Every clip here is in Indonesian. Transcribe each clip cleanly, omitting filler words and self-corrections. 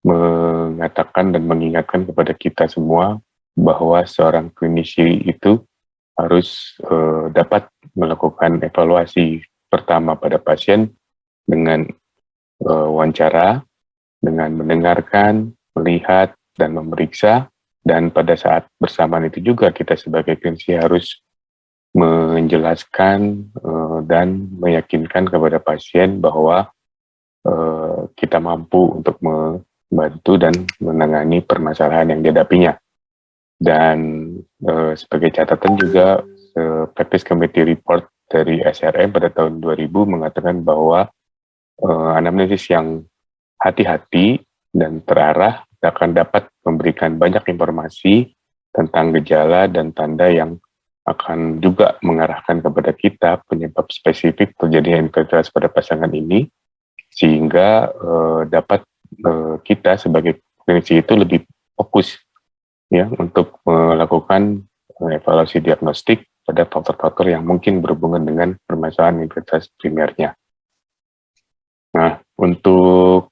mengatakan dan mengingatkan kepada kita semua bahwa seorang klinisi itu harus dapat melakukan evaluasi pertama pada pasien dengan wawancara, dengan mendengarkan, melihat, dan memeriksa, dan pada saat bersamaan itu juga kita sebagai klinisi harus menjelaskan dan meyakinkan kepada pasien bahwa kita mampu untuk membantu dan menangani permasalahan yang dihadapinya. Dan sebagai catatan juga, Practice Committee Report dari SRM pada tahun 2000 mengatakan bahwa anamnesis yang hati-hati dan terarah akan dapat memberikan banyak informasi tentang gejala dan tanda yang akan juga mengarahkan kepada kita penyebab spesifik terjadinya infertilitas pada pasangan ini, sehingga dapat kita sebagai klinisi itu lebih fokus ya untuk melakukan evaluasi diagnostik pada faktor-faktor yang mungkin berhubungan dengan permasalahan infertilitas primernya. Nah, untuk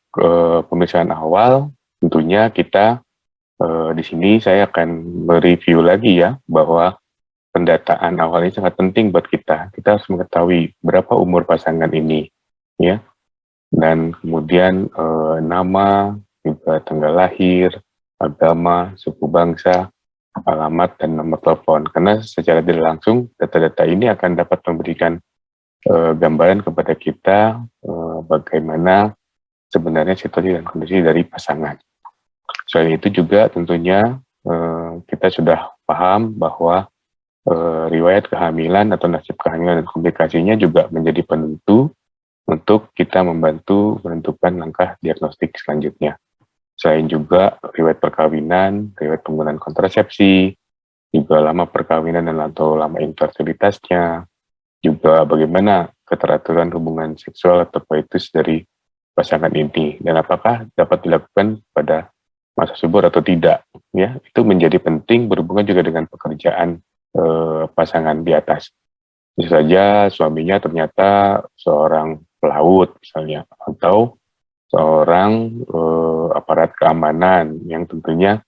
pemeriksaan awal, tentunya kita di sini saya akan mereview lagi ya, bahwa pendataan awal ini sangat penting buat kita. Kita harus mengetahui berapa umur pasangan ini, ya, dan kemudian nama, juga tanggal lahir, agama, suku bangsa, alamat, dan nomor telepon. Karena secara tidak langsung, data-data ini akan dapat memberikan gambaran kepada kita bagaimana sebenarnya situasi dan kondisi dari pasangan. Selain itu juga tentunya kita sudah paham bahwa riwayat kehamilan atau nasib kehamilan dan komplikasinya juga menjadi penentu untuk kita membantu menentukan langkah diagnostik selanjutnya. Selain juga riwayat perkawinan, riwayat penggunaan kontrasepsi, juga lama perkawinan dan atau lama infertilitasnya, juga bagaimana keteraturan hubungan seksual atau koitus dari pasangan ini, dan apakah dapat dilakukan pada masa subur atau tidak. Ya, itu menjadi penting berhubungan juga dengan pekerjaan pasangan di atas. Bisa saja suaminya ternyata seorang pelaut misalnya, atau seorang aparat keamanan yang tentunya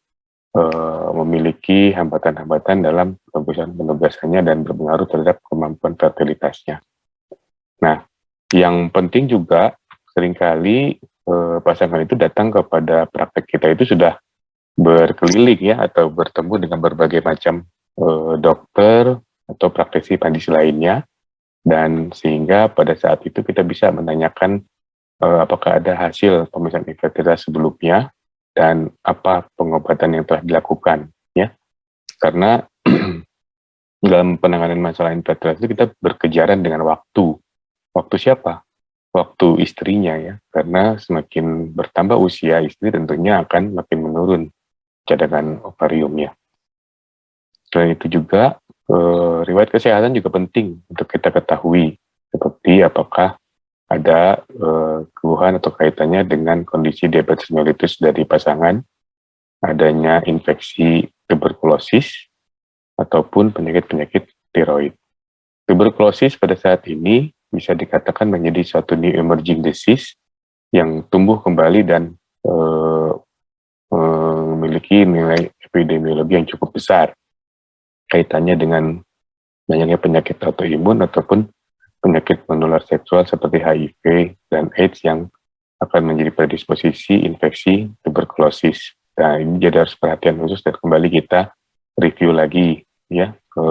memiliki hambatan-hambatan dalam penugasannya dan berpengaruh terhadap kemampuan fertilitasnya. Nah, yang penting juga seringkali pasangan itu datang kepada praktek kita itu sudah berkeliling ya, atau bertemu dengan berbagai macam dokter atau praktisi medis lainnya, dan sehingga pada saat itu kita bisa menanyakan apakah ada hasil pemeriksaan infertilitas sebelumnya dan apa pengobatan yang telah dilakukan ya. Karena dalam penanganan masalah infertilitas itu kita berkejaran dengan waktu. Waktu siapa? Waktu istrinya ya. Karena semakin bertambah usia istri tentunya akan makin menurun cadangan ovariumnya. Selain itu juga riwayat kesehatan juga penting untuk kita ketahui, seperti apakah ada keluhan atau kaitannya dengan kondisi diabetes mellitus dari pasangan, adanya infeksi tuberkulosis, ataupun penyakit-penyakit tiroid. Tuberkulosis pada saat ini bisa dikatakan menjadi suatu new emerging disease yang tumbuh kembali dan memiliki nilai epidemiologi yang cukup besar, kaitannya dengan banyaknya penyakit autoimun ataupun penyakit menular seksual seperti HIV dan AIDS yang akan menjadi predisposisi infeksi tuberkulosis. Nah, ini jadi harus perhatian khusus, dan kembali kita review lagi ya ke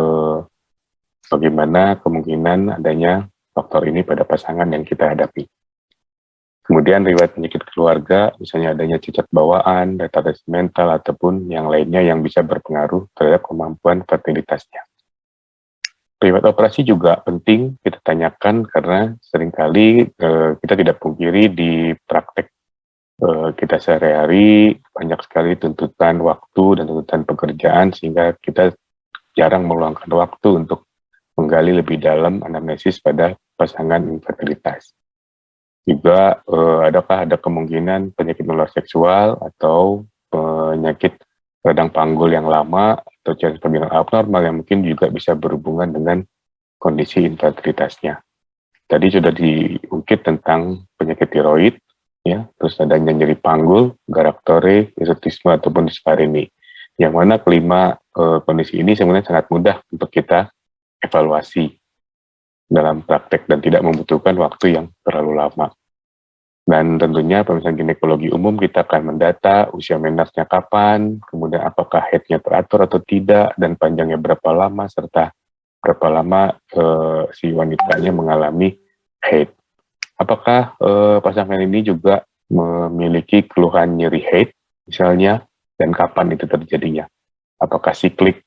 bagaimana kemungkinan adanya faktor ini pada pasangan yang kita hadapi. Kemudian riwayat penyakit keluarga, misalnya adanya cacat bawaan, retardasi mental, ataupun yang lainnya yang bisa berpengaruh terhadap kemampuan fertilitasnya. Riwayat operasi juga penting kita tanyakan, karena seringkali kita tidak pungkiri di praktek kita sehari-hari banyak sekali tuntutan waktu dan tuntutan pekerjaan, sehingga kita jarang meluangkan waktu untuk menggali lebih dalam anamnesis pada pasangan infertilitas. Juga adakah ada kemungkinan penyakit menular seksual atau penyakit radang panggul yang lama atau cairan spermidal abnormal yang mungkin juga bisa berhubungan dengan kondisi infertilitasnya. Tadi sudah diungkit tentang penyakit tiroid, ya, terus adanya nyeri panggul, garaktore, hirsutisme ataupun dispareni. Yang mana kelima kondisi ini sebenarnya sangat mudah untuk kita evaluasi dalam praktek dan tidak membutuhkan waktu yang terlalu lama. Dan tentunya pemeriksaan ginekologi umum kita akan mendata usia menarchnya kapan, kemudian apakah headnya teratur atau tidak, dan panjangnya berapa lama, serta berapa lama si wanitanya mengalami haid. Apakah pasangan ini juga memiliki keluhan nyeri haid, misalnya, dan kapan itu terjadinya? Apakah siklik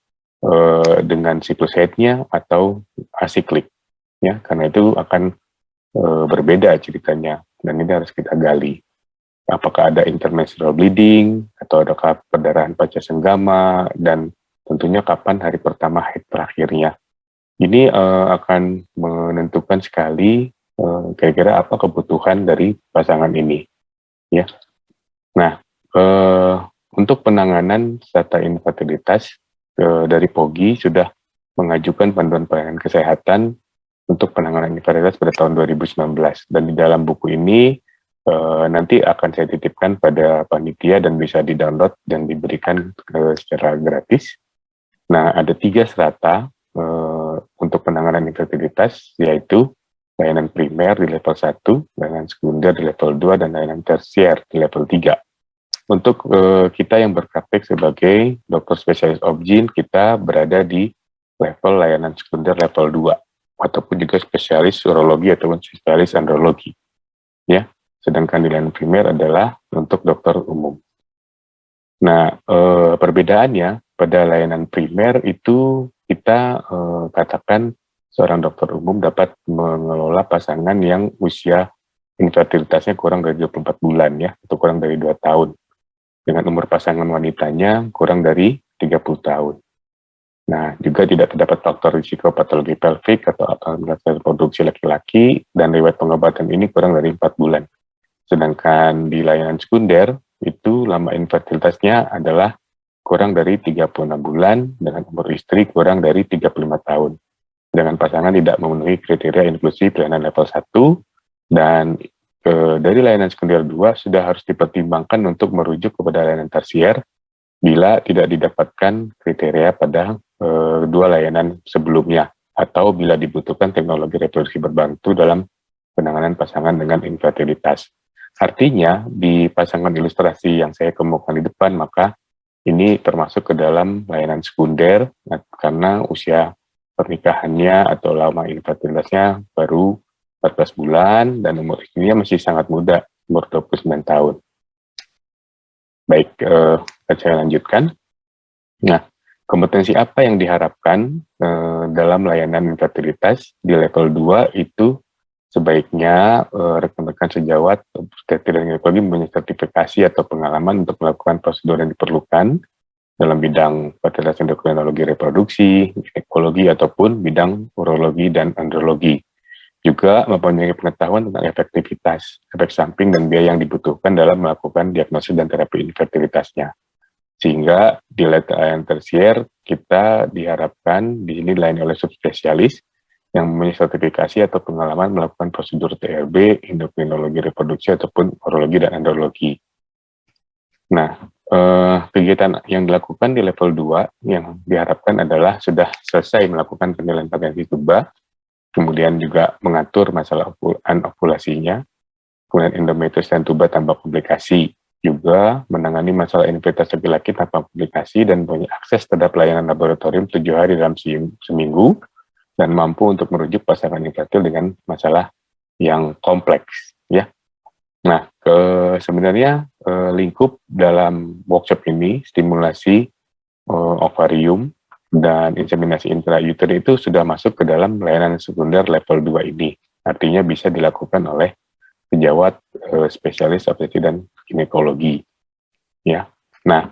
dengan siklus haidnya atau asiklik? Ya, karena itu akan berbeda ceritanya, dan ini harus kita gali. Apakah ada intermenstrual bleeding, atau adakah perdarahan panca senggama, dan tentunya kapan hari pertama haid terakhirnya. Ini akan menentukan sekali kira-kira apa kebutuhan dari pasangan ini. Ya. Nah, untuk penanganan serta infertilitas dari POGI sudah mengajukan panduan pelayanan kesehatan untuk penanganan infertilitas pada tahun 2019. Dan di dalam buku ini nanti akan saya titipkan pada panitia dan bisa di-download dan diberikan secara gratis. Nah, ada 3 strata untuk penanganan infertilitas, yaitu layanan primer di level 1, layanan sekunder di level 2, dan layanan tersier di level 3. Untuk kita yang berpraktek sebagai dokter spesialis obgyn, kita berada di level layanan sekunder level 2, ataupun juga spesialis urologi ataupun spesialis andrologi. Ya, sedangkan di layanan primer adalah untuk dokter umum. Nah, perbedaannya pada layanan primer itu kita katakan seorang dokter umum dapat mengelola pasangan yang usia infertilitasnya kurang dari 24 bulan ya, atau kurang dari 2 tahun. Dengan umur pasangan wanitanya kurang dari 30 tahun. Nah, juga tidak terdapat faktor risiko patologi pelvik atau reproduksi laki-laki, dan riwayat pengobatan ini kurang dari 4 bulan. Sedangkan di layanan sekunder, itu lama infertilitasnya adalah kurang dari 36 bulan, dengan umur istri kurang dari 35 tahun. Dengan pasangan tidak memenuhi kriteria inklusi pelayanan level 1, dan dari layanan sekunder 2 sudah harus dipertimbangkan untuk merujuk kepada layanan tersier bila tidak didapatkan kriteria pada dua layanan sebelumnya, atau bila dibutuhkan teknologi reproduksi berbantu dalam penanganan pasangan dengan infertilitas. Artinya, di pasangan ilustrasi yang saya kemukakan di depan, maka ini termasuk ke dalam layanan sekunder, karena usia pernikahannya atau lama infertilitasnya baru 14 bulan, dan umur istrinya masih sangat muda, umur 29 tahun. Baik, saya lanjutkan. Nah, kompetensi apa yang diharapkan dalam layanan infertilitas di level 2 itu sebaiknya rekan-rekan sejawat obstetri dan ginekologi mempunyai sertifikasi atau pengalaman untuk melakukan prosedur yang diperlukan dalam bidang fertilitas endokrinologi reproduksi, ginekologi, ataupun bidang urologi dan andrologi. Juga mempunyai pengetahuan tentang efektivitas, efek samping, dan biaya yang dibutuhkan dalam melakukan diagnosis dan terapi infertilitasnya. Sehingga di layanan tersier kita diharapkan di sini dilayani oleh subspesialis yang mempunyai sertifikasi atau pengalaman melakukan prosedur TRB, endokrinologi reproduksi, ataupun urologi dan andrologi. Nah, kegiatan yang dilakukan di level 2 yang diharapkan adalah sudah selesai melakukan penilaian potensi tuba, kemudian juga mengatur masalah anovulasinya, kemudian endometriosis dan tuba tanpa komplikasi, juga menangani masalah infertilitas laki-laki tanpa komplikasi, dan punya akses terhadap layanan laboratorium 7 hari dalam seminggu, dan mampu untuk merujuk pasangan infertil dengan masalah yang kompleks. Ya. Nah, sebenarnya lingkup dalam workshop ini, stimulasi ovarium dan inseminasi intrauterine itu sudah masuk ke dalam layanan sekunder level 2 ini. Artinya bisa dilakukan oleh sejawat spesialis obstetri dan ginekologi. Ya. Nah,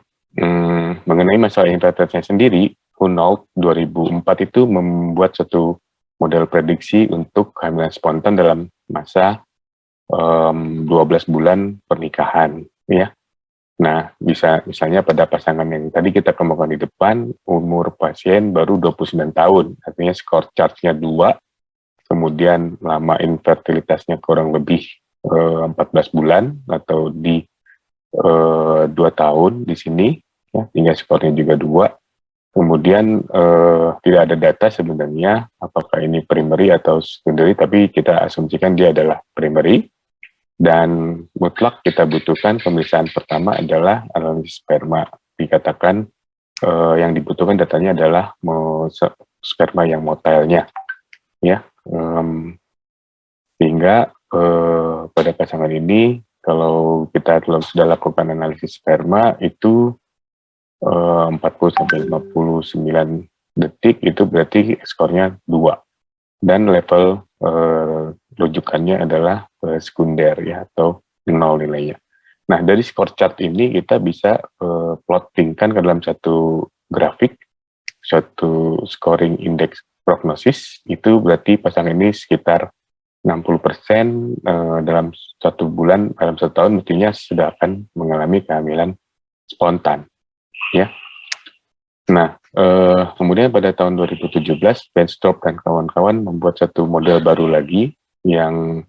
mengenai masalah infertilitasnya sendiri, Hunold 2004 itu membuat suatu model prediksi untuk kehamilan spontan dalam masa 12 bulan pernikahan. Ya. Nah, misalnya pada pasangan yang tadi kita kemukakan di depan, umur pasien baru 29 tahun, artinya skor charge-nya 2, kemudian lama infertilitasnya kurang lebih 14 bulan atau di 2 tahun di sini, ya, hingga skornya juga 2. Kemudian tidak ada data sebenarnya apakah ini primary atau secondary, tapi kita asumsikan dia adalah primary. Dan mutlak kita butuhkan pemeriksaan pertama adalah analisis sperma. Dikatakan yang dibutuhkan datanya adalah sperma yang motilnya, ya. Sehingga pada pasangan ini, kalau kita sudah lakukan analisis sperma itu 40-59 detik, itu berarti skornya 2. Dan level rujukannya adalah sekunder, ya, atau 0 nilainya. Nah, dari skor chart ini kita bisa plottingkan ke dalam satu grafik, suatu scoring index prognosis. Itu berarti pasangan ini sekitar 60% dalam 1 bulan, dalam 1 tahun mestinya sudah akan mengalami kehamilan spontan, ya. Nah, kemudian pada tahun 2017, Benstrop dan kawan-kawan membuat satu model baru lagi yang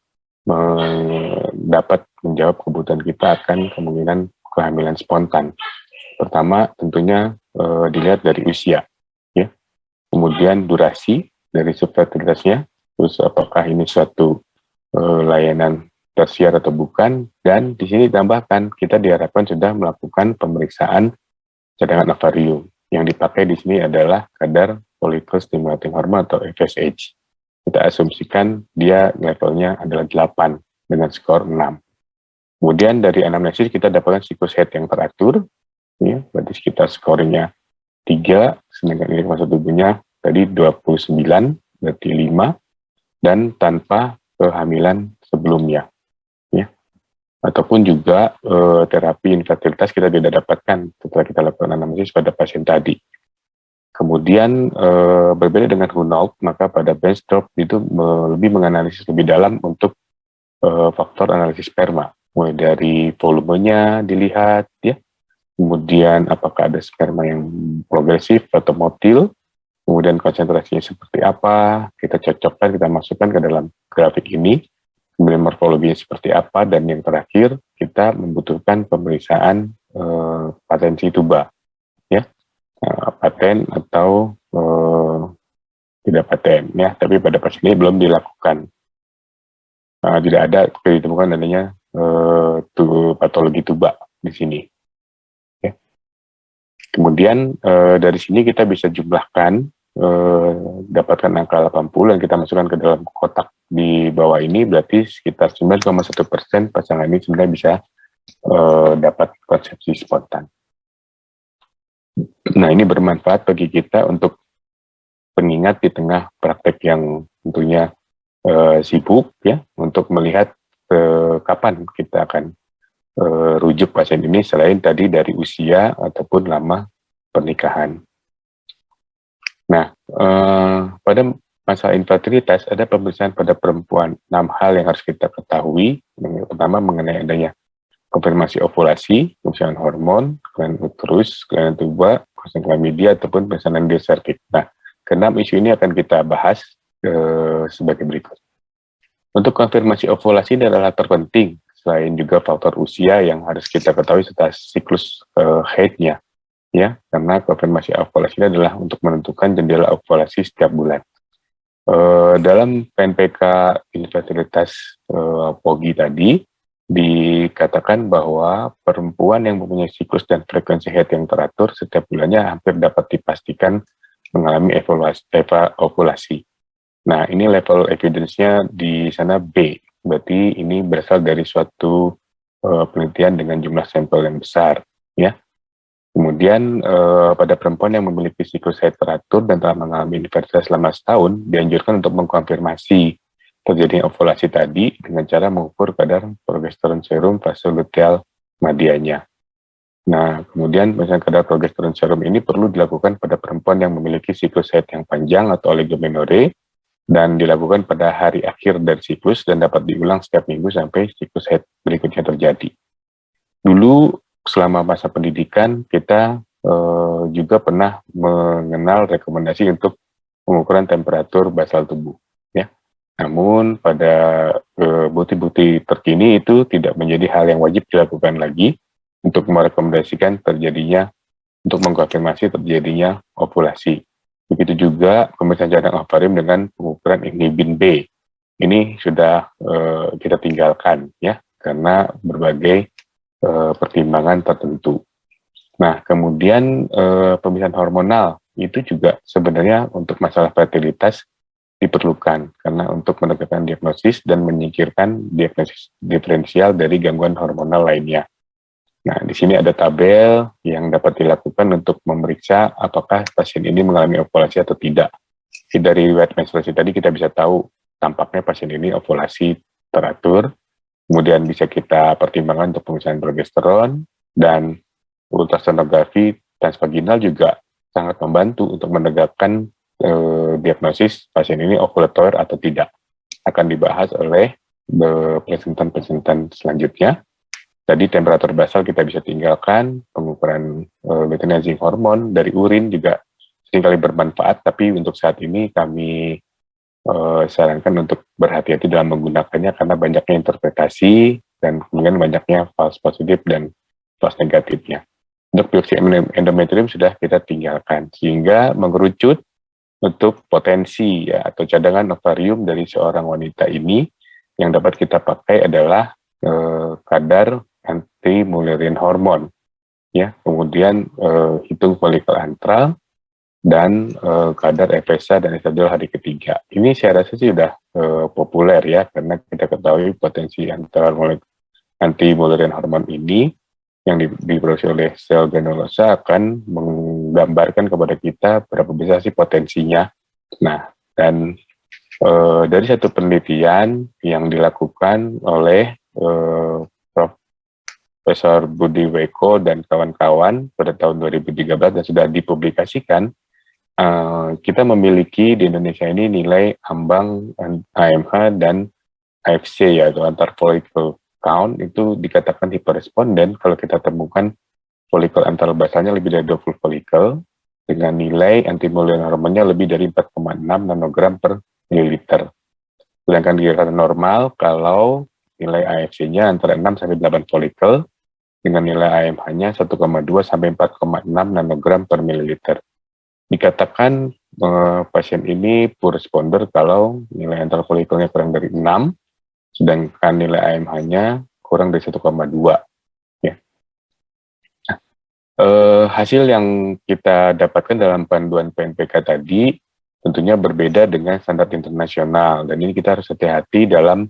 dapat menjawab kebutuhan kita akan kemungkinan kehamilan spontan. Pertama, tentunya dilihat dari usia, ya. Kemudian durasi dari subfertilitasnya, terus apakah ini suatu layanan tersier atau bukan, dan di sini ditambahkan kita diharapkan sudah melakukan pemeriksaan cadangan ovarium. Yang dipakai di sini adalah kadar follicle stimulating hormone atau FSH. Kita asumsikan dia levelnya adalah 8 dengan skor 6. Kemudian dari anamnesis kita dapatkan siklus head yang teratur, ya, berarti sekitar skornya 3, sedangkan indeks massa tubuhnya tadi 29, berarti 5, dan tanpa kehamilan sebelumnya, ya. Ataupun juga terapi infertilitas kita tidak dapatkan setelah kita lakukan anamnesis pada pasien tadi. Kemudian berbeda dengan Hunault, maka pada Benstrop itu lebih menganalisis lebih dalam untuk faktor analisis sperma, mulai dari volumenya dilihat, ya, kemudian apakah ada sperma yang progresif atau motil, kemudian konsentrasinya seperti apa, kita cocokkan, kita masukkan ke dalam grafik ini, kemudian morfologinya seperti apa, dan yang terakhir kita membutuhkan pemeriksaan patensi tuba, ya, paten atau tidak paten, ya, tapi pada pasien ini belum dilakukan. Tidak ada ditemukan adanya patologi tuba di sini. Ya. Kemudian dari sini kita bisa jumlahkan, dapatkan angka 80 dan kita masukkan ke dalam kotak di bawah ini, berarti sekitar 9,1% pasangan ini sebenarnya bisa dapat konsepsi spontan. Nah, ini bermanfaat bagi kita untuk pengingat di tengah praktek yang tentunya sibuk, ya, untuk melihat kapan kita akan rujuk pasien ini selain tadi dari usia ataupun lama pernikahan. Nah, pada masalah infertilitas ada pemeriksaan pada perempuan. 6 hal yang harus kita ketahui. Yang pertama mengenai adanya konfirmasi ovulasi, pemeriksaan hormon, kelainan uterus, kelainan tuba, konsen klamidia ataupun pemeriksaan cervix. Nah, ke-6 isu ini akan kita bahas sebagai berikut. Untuk konfirmasi ovulasi ini adalah terpenting, selain juga faktor usia yang harus kita ketahui serta siklus haidnya, ya, karena konfirmasi ovulasi ini adalah untuk menentukan jendela ovulasi setiap bulan. Dalam PNPK infertilitas POGI tadi dikatakan bahwa perempuan yang mempunyai siklus dan frekuensi haid yang teratur setiap bulannya hampir dapat dipastikan mengalami ovulasi. Nah, ini level evidence-nya di sana B, berarti ini berasal dari suatu penelitian dengan jumlah sampel yang besar, ya. Kemudian pada perempuan yang memiliki siklus haid teratur dan telah mengalami infertilitas selama setahun, dianjurkan untuk mengkonfirmasi terjadinya ovulasi tadi dengan cara mengukur kadar progesteron serum fase luteal medianya. Nah, kemudian misalnya kadar progesteron serum ini perlu dilakukan pada perempuan yang memiliki siklus haid yang panjang atau oligomenore, dan dilakukan pada hari akhir dari siklus dan dapat diulang setiap minggu sampai siklus haid berikutnya terjadi. Dulu selama masa pendidikan kita juga pernah mengenal rekomendasi untuk pengukuran temperatur basal tubuh, ya. Namun pada bukti-bukti terkini itu tidak menjadi hal yang wajib dilakukan lagi untuk merekomendasikan terjadinya, untuk mengkonfirmasi terjadinya ovulasi. Begitu juga pemeriksaan cadang ovarium dengan pengukuran inhibin B. Ini sudah kita tinggalkan ya, karena berbagai pertimbangan tertentu. Nah, kemudian pemeriksaan hormonal itu juga sebenarnya untuk masalah fertilitas diperlukan karena untuk menegakkan diagnosis dan menyingkirkan diagnosis diferensial dari gangguan hormonal lainnya. Nah, di sini ada tabel yang dapat dilakukan untuk memeriksa apakah pasien ini mengalami ovulasi atau tidak. Dari riwayat menstruasi tadi kita bisa tahu tampaknya pasien ini ovulasi teratur, kemudian bisa kita pertimbangkan untuk pemeriksaan progesteron, dan ultrasonografi transvaginal juga sangat membantu untuk menegakkan diagnosis pasien ini ovulator atau tidak. Akan dibahas oleh presentan-presentan selanjutnya. Tadi temperatur basal kita bisa tinggalkan, pengukuran luteinizing hormon dari urin juga seringkali bermanfaat, tapi untuk saat ini kami sarankan untuk berhati-hati dalam menggunakannya karena banyaknya interpretasi dan kemudian banyaknya false positif dan false negatifnya. Untuk biopsi endometrium sudah kita tinggalkan, sehingga mengerucut untuk potensi ya, atau cadangan ovarium dari seorang wanita ini yang dapat kita pakai adalah kadar anti-Mullerian hormon, ya, kemudian hitung folikel antral dan kadar FSH dan estradiol hari ketiga. Ini saya rasa sih sudah populer ya, karena kita ketahui potensi anti-Mullerian hormon ini yang diproduksi oleh sel granulosa akan menggambarkan kepada kita berapa besar sih potensinya. Nah, dan dari satu penelitian yang dilakukan oleh Profesor Budi Weko dan kawan-kawan pada tahun 2013 dan sudah dipublikasikan, kita memiliki di Indonesia ini nilai ambang AMH dan AFC ya, atau antar follicle count itu dikatakan hiperresponden kalau kita temukan folikel antral basalnya lebih dari 20 folikel dengan nilai anti-Mullerian hormonnya lebih dari 4,6 nanogram per mililiter. Sedangkan dikatakan normal kalau nilai AFC-nya antara 6 sampai 8 folikel dengan nilai AMH-nya 1,2 sampai 4,6 nanogram per mililiter. Dikatakan pasien ini poor responder kalau nilai antral folikelnya kurang dari 6, sedangkan nilai AMH-nya kurang dari 1,2. Ya. Hasil yang kita dapatkan dalam panduan PNPK tadi tentunya berbeda dengan standar internasional, dan ini kita harus hati-hati dalam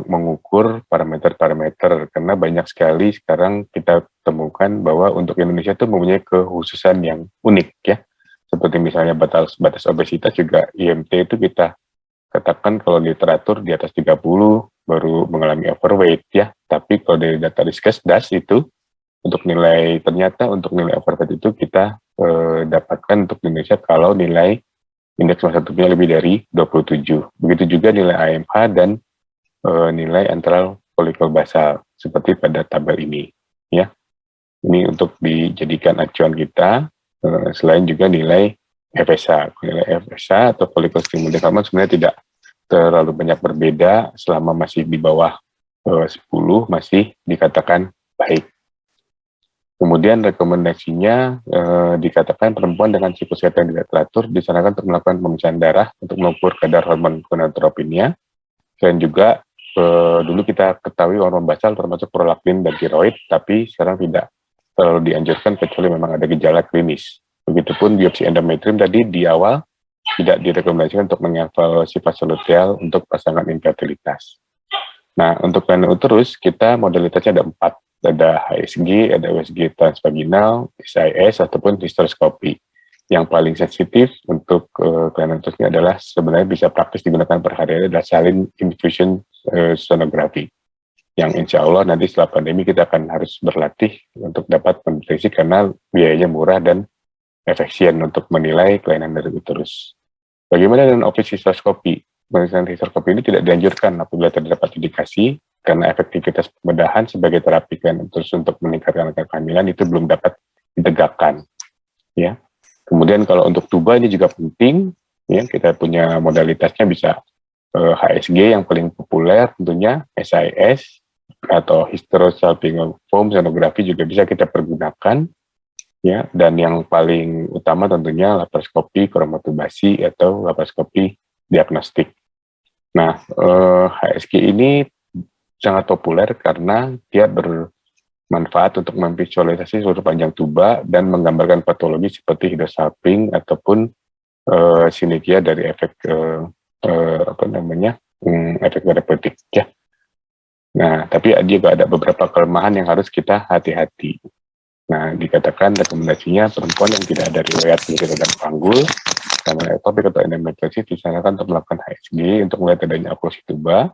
mengukur parameter-parameter, karena banyak sekali sekarang kita temukan bahwa untuk Indonesia itu mempunyai kekhususan yang unik ya, seperti misalnya batas obesitas juga IMT itu kita katakan kalau literatur di atas 30 baru mengalami overweight ya, tapi kalau dari data Riskesdas itu untuk nilai, ternyata untuk nilai overweight itu kita dapatkan untuk Indonesia kalau nilai indeks massa tubuhnya lebih dari 27. Begitu juga nilai AMH dan nilai antral folikel basal seperti pada tabel ini ya. Ini untuk dijadikan acuan kita, selain juga nilai FSH. Nilai FSH atau follicle stimulating hormone sebenarnya tidak terlalu banyak berbeda, selama masih di bawah 10 masih dikatakan baik. Kemudian rekomendasinya dikatakan perempuan dengan siklus yang tidak teratur disarankan untuk melakukan pemeriksaan darah untuk mengukur kadar hormon gonadotropinnya. Dan juga dulu kita ketahui hormon basal termasuk prolaktin dan tiroid, tapi sekarang tidak terlalu dianjurkan kecuali memang ada gejala klinis. Begitupun biopsi endometrium tadi di awal tidak direkomendasikan untuk mengevaluasi fase luteal untuk pasangan infertilitas. Nah, untuk kelainan uterus kita modalitasnya ada 4. Ada HSG, ada USG transvaginal, SIS, ataupun hysteroscopy. Yang paling sensitif untuk kelainan uterusnya adalah sebenarnya bisa praktis digunakan per hari adalah saline infusion sonography. Yang insya Allah nanti setelah pandemi kita akan harus berlatih untuk dapat mendeteksi karena biayanya murah dan efisien untuk menilai kelainan dari uterus. Bagaimana dengan office hysteroscopy? Pemeriksaan hysteroscopy ini tidak dianjurkan apabila terdapat indikasi karena efektivitas pembedahan sebagai terapi kelainan uterus untuk meningkatkan angka kehamilan itu belum dapat ditegakkan. Ya. Kemudian kalau untuk tuba ini juga penting, Ya, kita punya modalitasnya bisa HSG yang paling populer tentunya, SIS atau hysterosalpingo foam sonografi juga bisa kita pergunakan, ya. Dan yang paling utama tentunya laparoskopi kromatobasi atau laparoskopi diagnostik. Nah, HSG ini sangat populer karena dia bermanfaat untuk memvisualisasi seluruh panjang tuba dan menggambarkan patologi seperti hidrosalping ataupun sinergia dari efek efek terapeutik, ya. Nah, tapi juga ada beberapa kelemahan yang harus kita hati-hati. Nah, dikatakan rekomendasinya perempuan yang tidak ada riwayat penyakit radang panggul karena ectopic atau endometriosis disarankan untuk melakukan HSG untuk melihat adanya oklusi tuba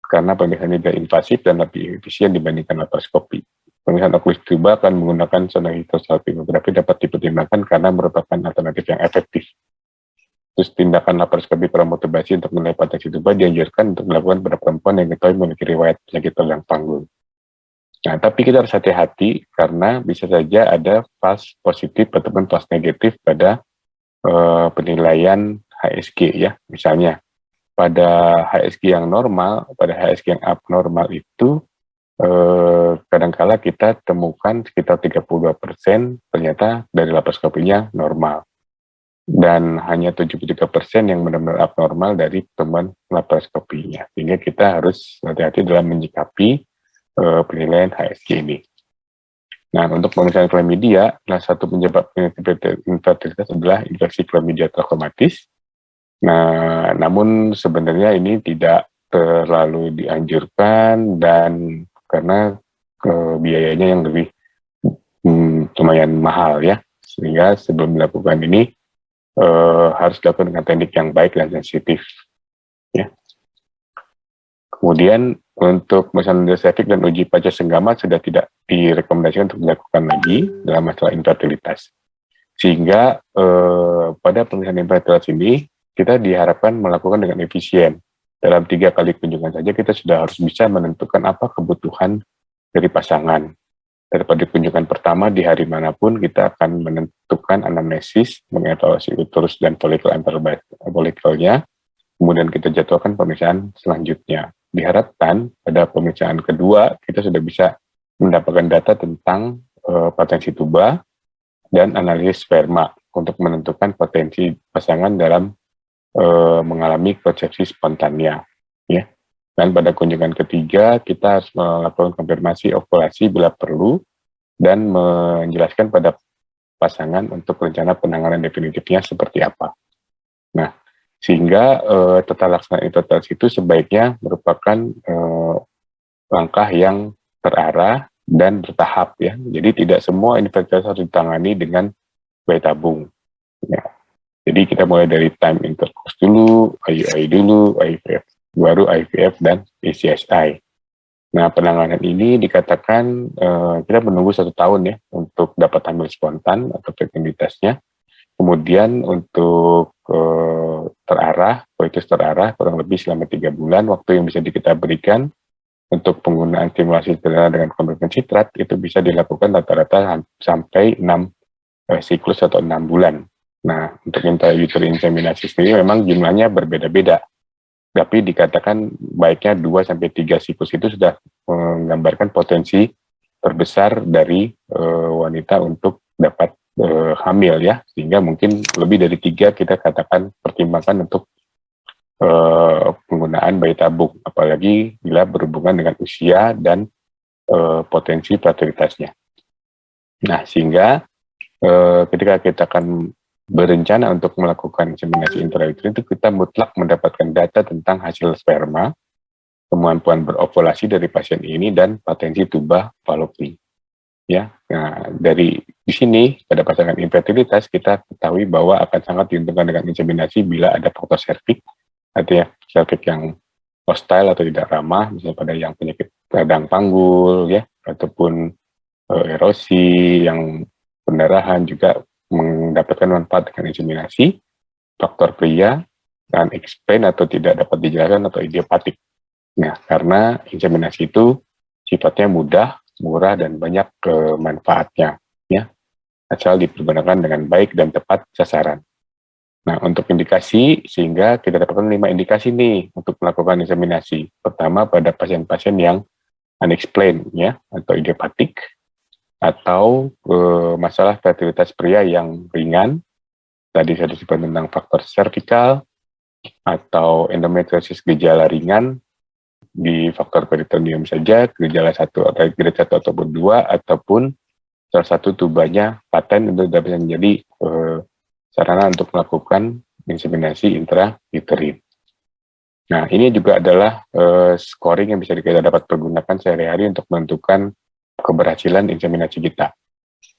karena pemeriksaan tidak invasif dan lebih efisien dibandingkan laparoskopi. Pemeriksaan oklusi tuba akan menggunakan sonohidrosalpingografi dapat dipertimbangkan karena merupakan alternatif yang efektif. Terus tindakan laparoskopi kromatobasi untuk menilai potensi tuba dianjurkan untuk dilakukan pada perempuan yang diketahui memiliki riwayat penyakit radang panggul. Nah, tapi kita harus hati-hati karena bisa saja ada false positif ataupun false negatif pada penilaian HSG, ya. Misalnya pada HSG yang normal, pada HSG yang abnormal itu kadangkala kita temukan sekitar 32% ternyata dari laparoskopinya normal. Dan hanya 73% yang benar-benar abnormal dari teman laparoskopinya. Sehingga kita harus hati-hati dalam menyikapi penilaian HSG ini. Nah, untuk pemeriksaan chlamydia, salah satu penyebab infertilitas adalah infeksi chlamydia trachomatis. Nah, namun sebenarnya ini tidak terlalu dianjurkan dan karena biayanya yang lebih lumayan mahal, ya. Sehingga sebelum dilakukan ini harus dilakukan dengan teknik yang baik dan sensitif, ya. Kemudian untuk misalnya endosefik dan uji panca senggama sudah tidak direkomendasikan untuk dilakukan lagi dalam masalah infertilitas. Sehingga pada pemeriksaan infertilitas ini kita diharapkan melakukan dengan efisien. Dalam 3 kali kunjungan saja kita sudah harus bisa menentukan apa kebutuhan dari pasangan. Daripada kunjungan pertama di hari manapun kita akan menentukan anamnesis, mengevaluasi uterus dan folikel folikelnya, kemudian kita jadwalkan pemeriksaan selanjutnya. Diharapkan pada pemeriksaan kedua kita sudah bisa mendapatkan data tentang potensi tuba dan analisis sperma untuk menentukan potensi pasangan dalam mengalami konsepsi spontania, ya. Dan pada kunjungan ketiga, kita harus melakukan konfirmasi ovulasi bila perlu, dan menjelaskan pada pasangan untuk rencana penanganan definitifnya seperti apa. Nah, sehingga tata laksana infertilitas itu sebaiknya merupakan langkah yang terarah dan bertahap, ya. Jadi tidak semua infertilitas harus ditangani dengan bayi tabung, ya. Jadi kita mulai dari time intercourse dulu, IUI dulu, IVF, baru IVF dan PCSI. Nah, penanganan ini dikatakan kita menunggu 1 tahun, ya, untuk dapat hamil spontan atau fertilitasnya. Kemudian untuk terarah, koitus terarah kurang lebih selama 3 bulan, waktu yang bisa kita berikan untuk penggunaan stimulasi sederhana dengan kombinasi citrat itu bisa dilakukan rata-rata sampai 6 siklus atau 6 bulan. Nah, untuk intrauterine inseminasi sendiri memang jumlahnya berbeda-beda. Tapi dikatakan baiknya 2-3 siklus itu sudah menggambarkan potensi terbesar dari wanita untuk dapat hamil, ya. Sehingga mungkin lebih dari 3 kita katakan pertimbangkan untuk penggunaan bayi tabung, apalagi bila berhubungan dengan usia dan potensi fertilitasnya. Nah, sehingga ketika kita akan berencana untuk melakukan inseminasi intrauterine itu kita mutlak mendapatkan data tentang hasil sperma, kemampuan berovulasi dari pasien ini, dan potensi tuba Fallopi, ya. Nah, di sini pada pasangan infertilitas kita ketahui bahwa akan sangat diuntungkan dengan inseminasi bila ada faktor serviks, artinya serviks yang hostile atau tidak ramah, misalnya pada yang penyakit radang panggul, ya, ataupun erosi, yang pendarahan juga mendapatkan manfaat dengan inseminasi, faktor pria, dan explain atau tidak dapat dijelaskan atau idiopatik. Nah, karena inseminasi itu sifatnya mudah, murah, dan banyak manfaatnya, ya, asal dipergunakan dengan baik dan tepat sasaran. Nah, untuk indikasi, sehingga kita dapatkan 5 indikasi nih untuk melakukan inseminasi. Pertama, pada pasien-pasien yang unexplained, ya, atau idiopatik, atau masalah fertilitas pria yang ringan. Tadi saya disebut tentang faktor servikal, atau endometriosis gejala ringan, di faktor peritoneum saja, gejala 1 atau grade 1 ataupun 2, ataupun salah satu tubanya paten, itu dapat menjadi sarana untuk melakukan inseminasi intrauterin. Nah, ini juga adalah scoring yang bisa kita dapat pergunakan sehari-hari untuk menentukan keberhasilan inseminasi kita.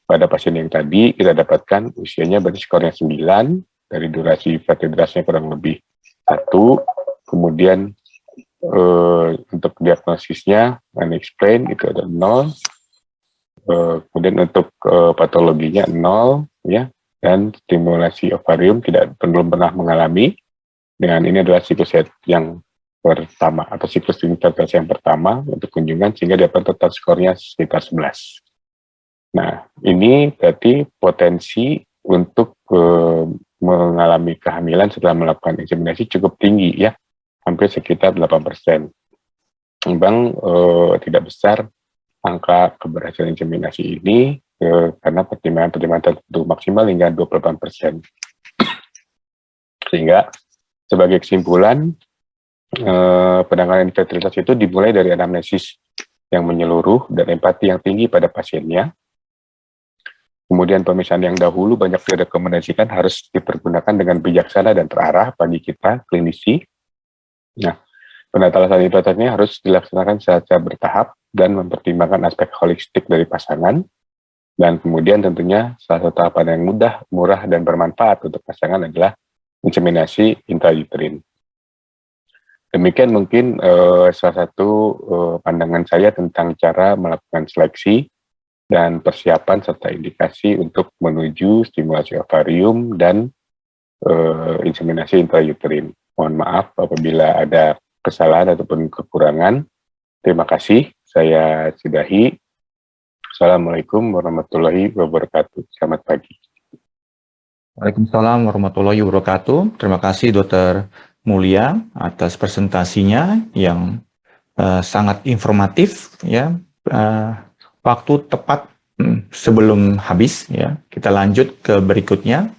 Pada pasien yang tadi, kita dapatkan usianya berarti skornya 9, dari durasi fertilitasnya kurang lebih 1, kemudian untuk diagnosisnya unexplained itu ada 0, kemudian untuk patologinya 0, ya, dan stimulasi ovarium belum pernah mengalami. Dengan ini adalah siklus yang pertama atau siklus fertilitas yang pertama untuk kunjungan, sehingga dapat total skornya sekitar 11. Nah, ini berarti potensi untuk mengalami kehamilan setelah melakukan inseminasi cukup tinggi, ya, hampir sekitar 8%. Memang tidak besar angka keberhasilan inseminasi ini karena pertimbangan tertentu, maksimal hingga 28%. Sehingga sebagai kesimpulan, penanganan infertilitas itu dimulai dari anamnesis yang menyeluruh dan empati yang tinggi pada pasiennya. Kemudian pemeriksaan yang dahulu banyak direkomendasikan harus dipergunakan dengan bijaksana dan terarah bagi kita, klinisi. Nah, penatalasan infertilitasnya harus dilaksanakan secara bertahap dan mempertimbangkan aspek holistik dari pasangan. Dan kemudian tentunya salah satu tahapan yang mudah, murah, dan bermanfaat untuk pasangan adalah inseminasi intrauterin. Demikian mungkin salah satu pandangan saya tentang cara melakukan seleksi dan persiapan serta indikasi untuk menuju stimulasi ovarium dan inseminasi intrauterin. Mohon maaf apabila ada kesalahan ataupun kekurangan. Terima kasih, saya sudahi. Assalamualaikum warahmatullahi wabarakatuh. Selamat pagi. Waalaikumsalam warahmatullahi wabarakatuh. Terima kasih Dr. Mulia atas presentasinya yang sangat informatif, ya. Waktu tepat sebelum habis, ya. Kita lanjut ke berikutnya.